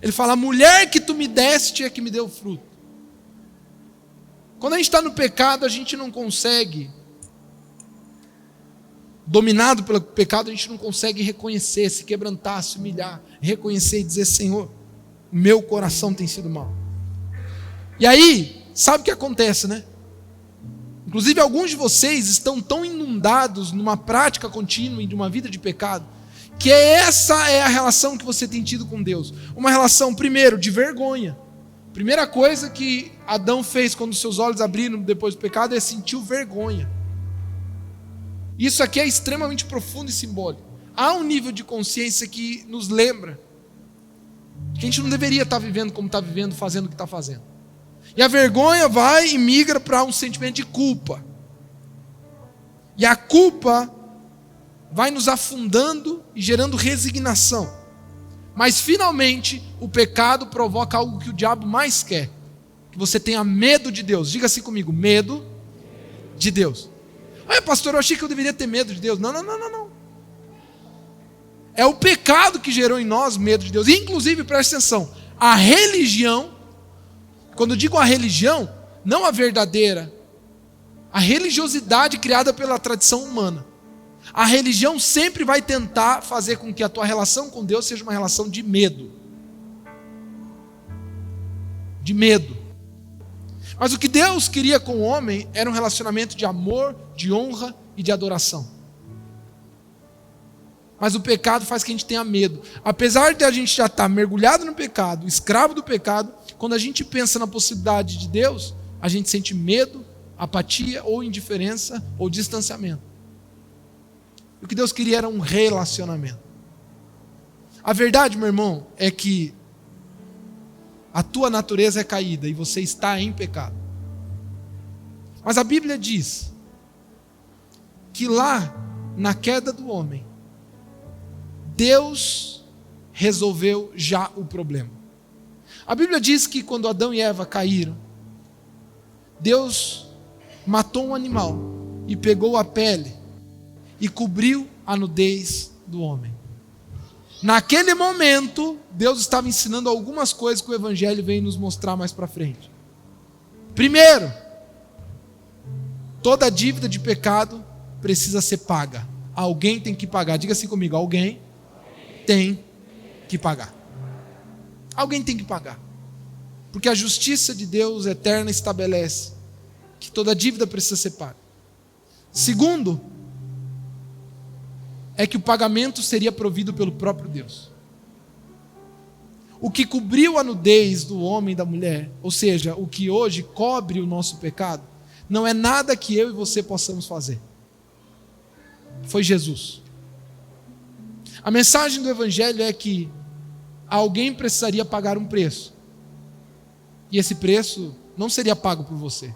Ele fala: a mulher que tu me deste é que me deu fruto. Quando a gente está no pecado, a gente não consegue, dominado pelo pecado, a gente não consegue reconhecer, se quebrantar, se humilhar, reconhecer e dizer: Senhor, meu coração tem sido mau. E aí, sabe o que acontece, né? Inclusive alguns de vocês estão tão inundados numa prática contínua e de uma vida de pecado, que essa é a relação que você tem tido com Deus. Uma relação, primeiro, de vergonha. Primeira coisa que Adão fez quando seus olhos abriram depois do pecado é sentir vergonha. Isso aqui é extremamente profundo e simbólico. Há um nível de consciência que nos lembra que a gente não deveria estar vivendo como está vivendo, fazendo o que está fazendo. E a vergonha vai e migra para um sentimento de culpa. E a culpa vai nos afundando e gerando resignação. Mas finalmente o pecado provoca algo que o diabo mais quer. Que você tenha medo de Deus. Diga assim comigo, medo de Deus. Pastor, eu achei que eu deveria ter medo de Deus. Não. É o pecado que gerou em nós medo de Deus. Inclusive, presta atenção, a religião, quando eu digo a religião, não a verdadeira, a religiosidade criada pela tradição humana. A religião sempre vai tentar fazer com que a tua relação com Deus seja uma relação de medo. De medo. Mas o que Deus queria com o homem era um relacionamento de amor, de honra e de adoração. Mas o pecado faz que a gente tenha medo. Apesar de a gente já estar mergulhado no pecado, escravo do pecado, quando a gente pensa na possibilidade de Deus, a gente sente medo, apatia ou indiferença ou distanciamento. O que Deus queria era um relacionamento. A verdade, meu irmão, é que a tua natureza é caída e você está em pecado. Mas a Bíblia diz que lá, na queda do homem, Deus resolveu já o problema. A Bíblia diz que quando Adão e Eva caíram, Deus matou um animal e pegou a pele e cobriu a nudez do homem. Naquele momento, Deus estava ensinando algumas coisas que o Evangelho vem nos mostrar mais para frente. Primeiro, toda dívida de pecado precisa ser paga. Alguém tem que pagar. Diga assim comigo, alguém tem que pagar. Alguém tem que pagar. Porque a justiça de Deus eterna estabelece que toda dívida precisa ser paga. Segundo, é que o pagamento seria provido pelo próprio Deus. O que cobriu a nudez do homem e da mulher, ou seja, o que hoje cobre o nosso pecado, não é nada que eu e você possamos fazer. Foi Jesus. A mensagem do Evangelho é que alguém precisaria pagar um preço. E esse preço não seria pago por você.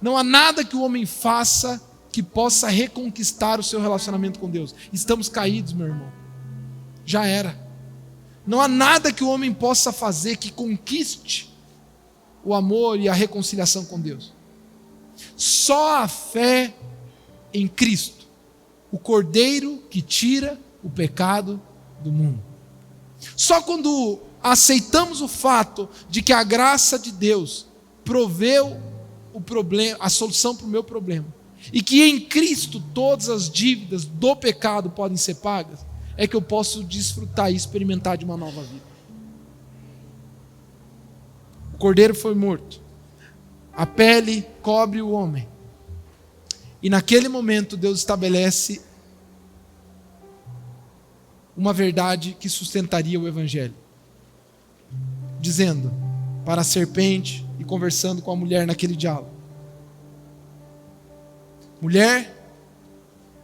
Não há nada que o homem faça que possa reconquistar o seu relacionamento com Deus. Estamos caídos, meu irmão. Já era. Não há nada que o homem possa fazer que conquiste o amor e a reconciliação com Deus. Só a fé em Cristo, o Cordeiro que tira o pecado do mundo. Só quando aceitamos o fato de que a graça de Deus proveu o problema, a solução para o meu problema, e que em Cristo todas as dívidas do pecado podem ser pagas, é que eu posso desfrutar e experimentar de uma nova vida. O Cordeiro foi morto, a pele cobre o homem, e naquele momento Deus estabelece uma verdade que sustentaria o Evangelho, dizendo para a serpente e conversando com a mulher naquele diálogo: mulher,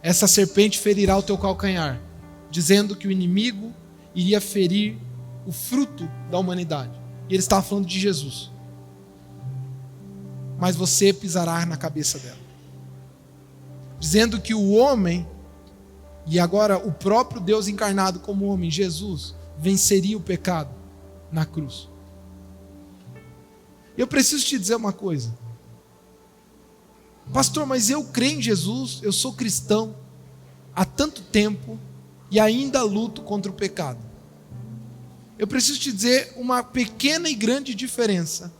essa serpente ferirá o teu calcanhar, dizendo que o inimigo iria ferir o fruto da humanidade. E ele estava falando de Jesus. Mas você pisará na cabeça dela. Dizendo que o homem, e agora o próprio Deus encarnado como homem, Jesus, venceria o pecado na cruz. Eu preciso te dizer uma coisa. Pastor, mas eu creio em Jesus, eu sou cristão há tanto tempo e ainda luto contra o pecado. Eu preciso te dizer uma pequena e grande diferença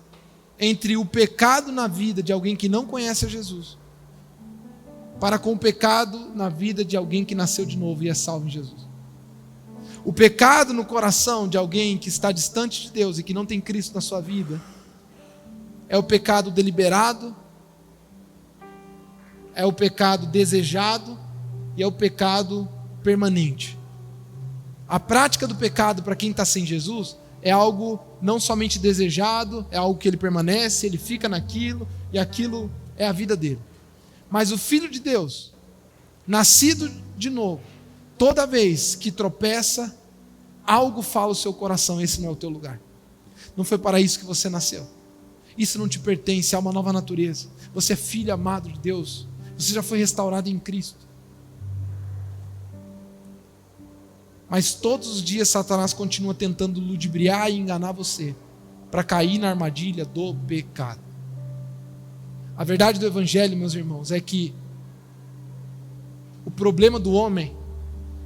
entre o pecado na vida de alguém que não conhece a Jesus para com o pecado na vida de alguém que nasceu de novo e é salvo em Jesus. O pecado no coração de alguém que está distante de Deus e que não tem Cristo na sua vida é o pecado deliberado, é o pecado desejado e é o pecado permanente. A prática do pecado para quem está sem Jesus é algo não somente desejado, é algo que ele permanece, ele fica naquilo e aquilo é a vida dele. Mas o Filho de Deus, nascido de novo, toda vez que tropeça, algo fala o seu coração: esse não é o teu lugar. Não foi para isso que você nasceu. Isso não te pertence, há uma nova natureza. Você é filho amado de Deus. Você já foi restaurado em Cristo. Mas todos os dias Satanás continua tentando ludibriar e enganar você para cair na armadilha do pecado. A verdade do Evangelho, meus irmãos, é que o problema do homem,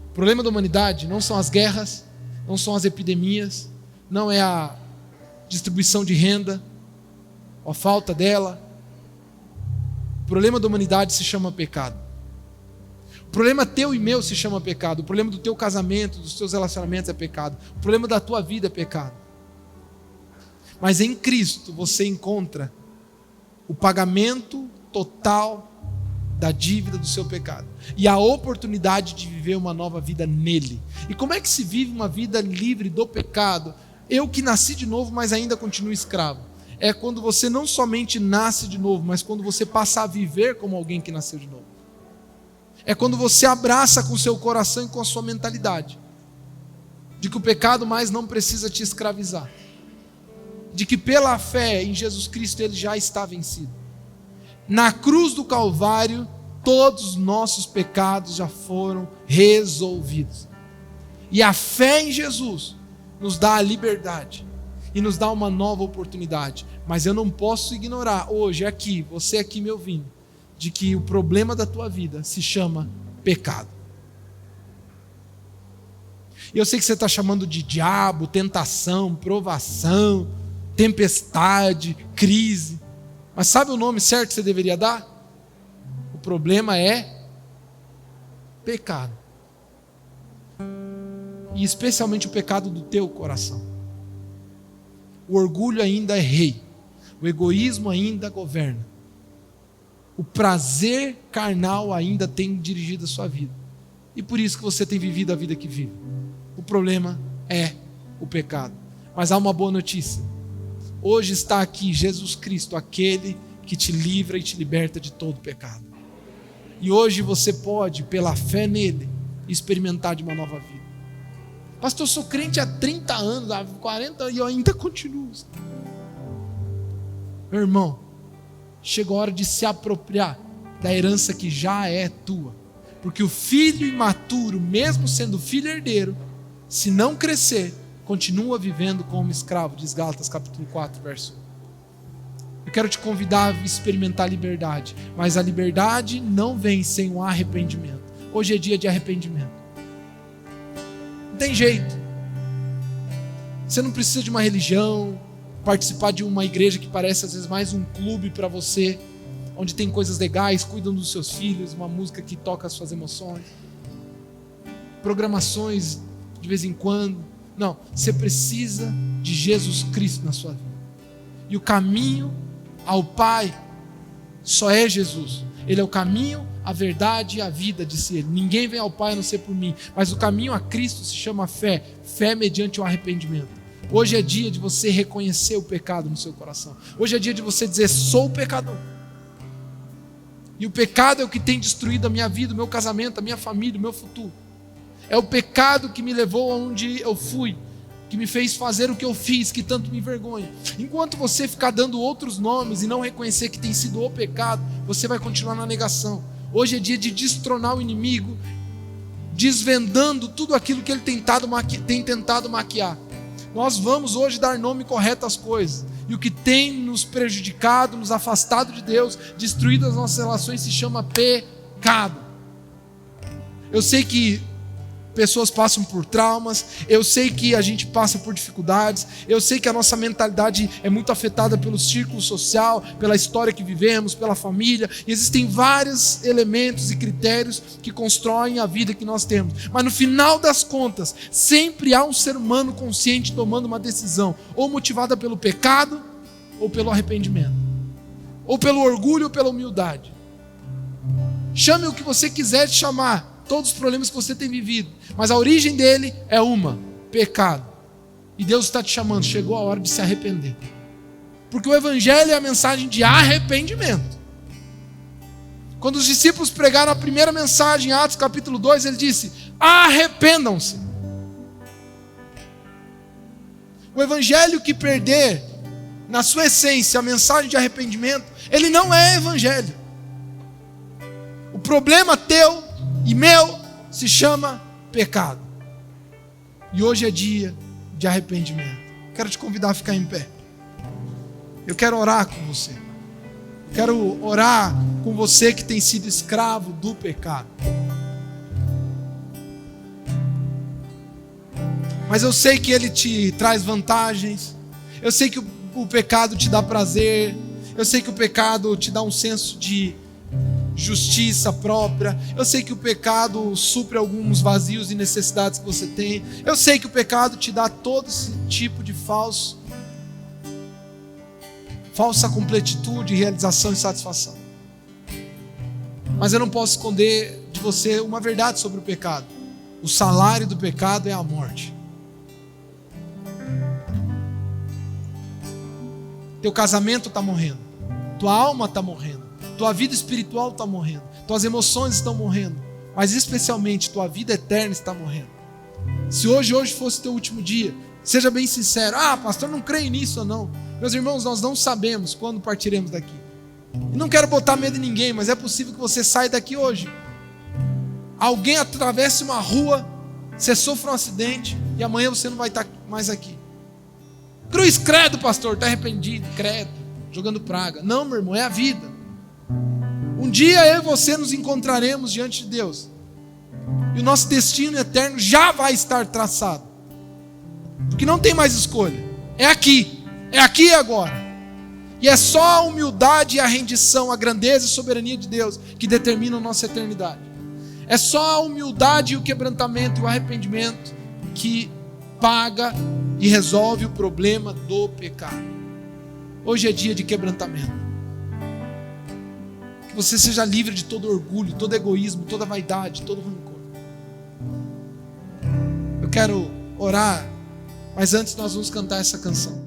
o problema da humanidade não são as guerras, não são as epidemias, não é a distribuição de renda, a falta dela. O problema da humanidade se chama pecado. O problema teu e meu se chama pecado. O problema do teu casamento, dos teus relacionamentos é pecado. O problema da tua vida é pecado. Mas em Cristo você encontra o pagamento total da dívida do seu pecado e a oportunidade de viver uma nova vida nele. E como é que se vive uma vida livre do pecado? Eu que nasci de novo, mas ainda continuo escravo. É quando você não somente nasce de novo, mas quando você passa a viver como alguém que nasceu de novo. É quando você abraça com o seu coração e com a sua mentalidade de que o pecado mais não precisa te escravizar, de que pela fé em Jesus Cristo ele já está vencido. Na cruz do Calvário, todos os nossos pecados já foram resolvidos. E a fé em Jesus nos dá a liberdade e nos dá uma nova oportunidade. Mas eu não posso ignorar hoje aqui, você aqui me ouvindo, de que o problema da tua vida se chama pecado. E eu sei que você está chamando de diabo, tentação, provação, tempestade, crise. Mas sabe o nome certo que você deveria dar? O problema é pecado. E especialmente o pecado do teu coração. O orgulho ainda é rei. O egoísmo ainda governa. O prazer carnal ainda tem dirigido a sua vida. E por isso que você tem vivido a vida que vive. O problema é o pecado. Mas há uma boa notícia. Hoje está aqui Jesus Cristo, aquele que te livra e te liberta de todo pecado. E hoje você pode, pela fé nele, experimentar de uma nova vida. Pastor, eu sou crente há 30 anos, há 40 e eu ainda continuo. Meu irmão, chegou a hora de se apropriar da herança que já é tua. Porque o filho imaturo, mesmo sendo filho herdeiro, se não crescer, continua vivendo como escravo, diz Gálatas capítulo 4, verso 1. Eu quero te convidar a experimentar a liberdade, mas a liberdade não vem sem o arrependimento. Hoje é dia de arrependimento. Não tem jeito. Você não precisa de uma religião, participar de uma igreja que parece às vezes mais um clube para você, onde tem coisas legais, cuidam dos seus filhos, uma música que toca as suas emoções, programações de vez em quando. Não, você precisa de Jesus Cristo na sua vida. E o caminho ao Pai só é Jesus. Ele é o caminho, a verdade e a vida, disse ele. Ninguém vem ao Pai a não ser por mim. Mas o caminho a Cristo se chama fé. Fé mediante o arrependimento. Hoje é dia de você reconhecer o pecado no seu coração. Hoje é dia de você dizer, sou pecador. E o pecado é o que tem destruído a minha vida, o meu casamento, a minha família, o meu futuro. É o pecado que me levou aonde eu fui, que me fez fazer o que eu fiz, que tanto me envergonha. Enquanto você ficar dando outros nomes e não reconhecer que tem sido o pecado, você vai continuar na negação. Hoje é dia de destronar o inimigo, desvendando tudo aquilo que ele tem tentado maquiar. Nós vamos hoje dar nome correto às coisas. E o que tem nos prejudicado, nos afastado de Deus, destruído as nossas relações, se chama pecado. Eu sei que pessoas passam por traumas, eu sei que a gente passa por dificuldades, eu sei que a nossa mentalidade é muito afetada pelo círculo social, pela história que vivemos, pela família, e existem vários elementos e critérios que constroem a vida que nós temos, mas no final das contas, sempre há um ser humano consciente tomando uma decisão, ou motivada pelo pecado, ou pelo arrependimento, ou pelo orgulho, ou pela humildade. Chame o que você quiser de chamar, todos os problemas que você tem vivido, mas a origem dele é pecado. E Deus está te chamando, chegou a hora de se arrepender. Porque o Evangelho é a mensagem de arrependimento. Quando os discípulos pregaram a primeira mensagem, em Atos capítulo 2, ele disse, arrependam-se. O Evangelho que perder, na sua essência, a mensagem de arrependimento, ele não é Evangelho. problema teu e meu se chama pecado. E hoje é dia de arrependimento. Quero te convidar a ficar em pé. Eu quero orar com você. Quero orar com você que tem sido escravo do pecado. Mas eu sei que ele te traz vantagens. Eu sei que o pecado te dá prazer. Eu sei que o pecado te dá um senso de justiça própria. Eu sei que o pecado supre alguns vazios e necessidades que você tem. Eu sei que o pecado te dá todo esse tipo de falsa completitude, realização e satisfação. Mas eu não posso esconder de você uma verdade sobre o pecado. O salário do pecado é a morte. Teu casamento está morrendo. Tua alma está morrendo. Tua vida espiritual está morrendo. Tuas emoções estão morrendo. Mas especialmente tua vida eterna está morrendo. Se hoje fosse teu último dia, seja bem sincero. Pastor, não creio nisso ou não. Meus irmãos, nós não sabemos quando partiremos daqui. E não quero botar medo em ninguém, mas é possível que você saia daqui hoje. Alguém atravesse uma rua, você sofra um acidente e amanhã você não vai estar mais aqui. Cruz, credo, pastor, está arrependido, credo, jogando praga. Não, meu irmão, é a vida. Um dia eu e você nos encontraremos diante de Deus. E o nosso destino eterno já vai estar traçado. Porque não tem mais escolha. É aqui e agora. E é só a humildade e a rendição, a grandeza e a soberania de Deus que determinam a nossa eternidade. É só a humildade e o quebrantamento e o arrependimento que paga e resolve o problema do pecado. Hoje é dia de quebrantamento. Que você seja livre de todo orgulho, todo egoísmo, toda vaidade, todo rancor. Eu quero orar, mas antes nós vamos cantar essa canção.